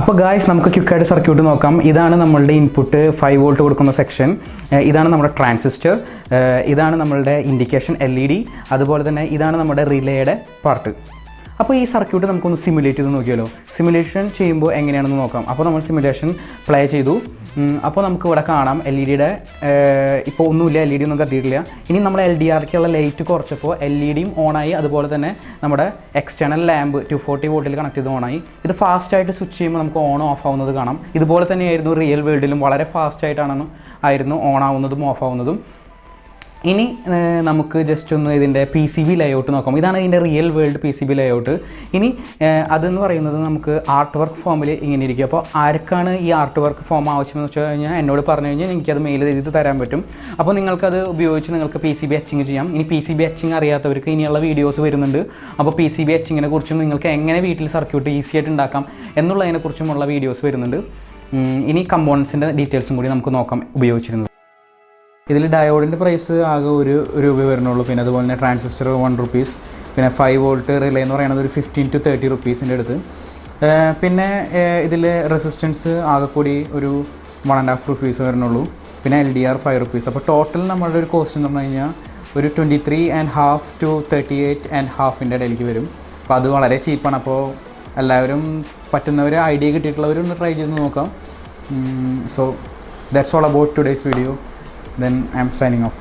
അപ്പോൾ ഗായ്സ് നമുക്ക് ക്വിക്കായിട്ട് സർക്യൂട്ട് നോക്കാം. ഇതാണ് നമ്മളുടെ ഇൻപുട്ട് 5 വോൾട്ട് കൊടുക്കുന്ന സെക്ഷൻ, ഇതാണ് നമ്മുടെ ട്രാൻസിസ്റ്റർ, ഇതാണ് നമ്മളുടെ ഇൻഡിക്കേഷൻ LED, അതുപോലെ തന്നെ ഇതാണ് നമ്മുടെ റിലേയുടെ പാർട്ട്. അപ്പോൾ ഈ സർക്യൂട്ട് നമുക്കൊന്ന് സിമുലേറ്റ് ചെയ്ത് നോക്കിയാലോ. സിമുലേഷൻ ചെയ്യുമ്പോൾ എങ്ങനെയാണെന്ന് നോക്കാം. അപ്പോൾ നമ്മൾ സിമുലേഷൻ പ്ലേ ചെയ്തു. അപ്പോൾ നമുക്ക് ഇവിടെ കാണാം LED ഇപ്പോൾ ഒന്നുമില്ല, LED ഒന്നും കത്തിയിട്ടില്ല. ഇനി നമ്മൾ LDRക്കുള്ള ലൈറ്റ് കുറച്ചപ്പോൾ LED ഓണായി, അതുപോലെ തന്നെ നമ്മുടെ എക്സ്റ്റേണൽ ലാമ്പ് 240 വോൾട്ടിൽ കണക്ട് ചെയ്ത് ഓണായി. ഇത് ഫാസ്റ്റായിട്ട് സ്വിച്ച് ചെയ്യുമ്പോൾ നമുക്ക് ഓൺ ഓഫ് ആവുന്നത് കാണാം. ഇതുപോലെ തന്നെയായിരുന്നു റിയൽ വേൾഡിലും, വളരെ ഫാസ്റ്റായിട്ടായിരുന്നു ഓൺ ആവുന്നതും ഓഫ് ആവുന്നതും. ഇനി നമുക്ക് ജസ്റ്റ് ഒന്ന് ഇതിൻ്റെ PCB ലേഔട്ട് നോക്കാം. ഇതാണ് ഇതിൻ്റെ റിയൽ വേൾഡ് PCB ലേഔട്ട്. ഇനി അതെന്ന് പറയുന്നത് നമുക്ക് ആർട്ട് വർക്ക് ഫോമിൽ ഇങ്ങനെ ഇരിക്കും. അപ്പോൾ ആർക്കാണ് ഈ ആർട്ട് വർക്ക് ഫോം ആവശ്യമെന്ന് വെച്ച് കഴിഞ്ഞാൽ എന്നോട് പറഞ്ഞു കഴിഞ്ഞാൽ എനിക്കത് മെയിൽ ചെയ്ത് തരാൻ പറ്റും. അപ്പോൾ നിങ്ങൾക്കത് ഉപയോഗിച്ച് നിങ്ങൾക്ക് PCB എച്ചിങ് ചെയ്യാം. ഇനി PCB എച്ചിങ് അറിയാത്തവർക്ക് ഇനിയുള്ള വീഡിയോസ് വരുന്നുണ്ട്. അപ്പോൾ PCB എച്ചിങ്ങിനെ കുറിച്ചും നിങ്ങൾക്ക് എങ്ങനെ വീട്ടിൽ സർക്യൂട്ട് ഈസി ആയിട്ട് ഉണ്ടാക്കാം എന്നുള്ളതിനെക്കുറിച്ചുമുള്ള വീഡിയോസ് വരുന്നുണ്ട്. ഇനി കമ്പോണൻസിൻ്റെ ഡീറ്റെയിൽസും കൂടി നമുക്ക് നോക്കാം ഉപയോഗിച്ചിരുന്നത്. ഇതിൽ ഡയോഡിൻ്റെ പ്രൈസ് ആകെ ഒരു രൂപ വരുന്നുള്ളൂ. പിന്നെ അതുപോലെ തന്നെ ട്രാൻസിസ്റ്റർ 1 റുപ്പീസ്, പിന്നെ 5 വോൾട്ട് റിലേ എന്ന് പറയുന്നത് ഒരു 15 to 30 റുപ്പീസിൻ്റെ അടുത്ത്. പിന്നെ ഇതിൽ റെസിസ്റ്റൻസ് ആകെ കൂടി ഒരു 1.5 റുപ്പീസ് വരുന്നുള്ളൂ. പിന്നെ LDR 5 റുപ്പീസ്. അപ്പോൾ ടോട്ടൽ നമ്മളുടെ ഒരു കോസ്റ്റ് എന്ന് പറഞ്ഞു കഴിഞ്ഞാൽ ഒരു 23.5 to 38.5 ഇടയിലേക്ക് വരും. അപ്പോൾ അത് വളരെ ചീപ്പാണ്. അപ്പോൾ എല്ലാവരും പറ്റുന്നവർ ഐഡിയ കിട്ടിയിട്ടുള്ളവരൊന്ന് ട്രൈ ചെയ്ത് നോക്കാം. So that's all about today's video. Then I'm signing off.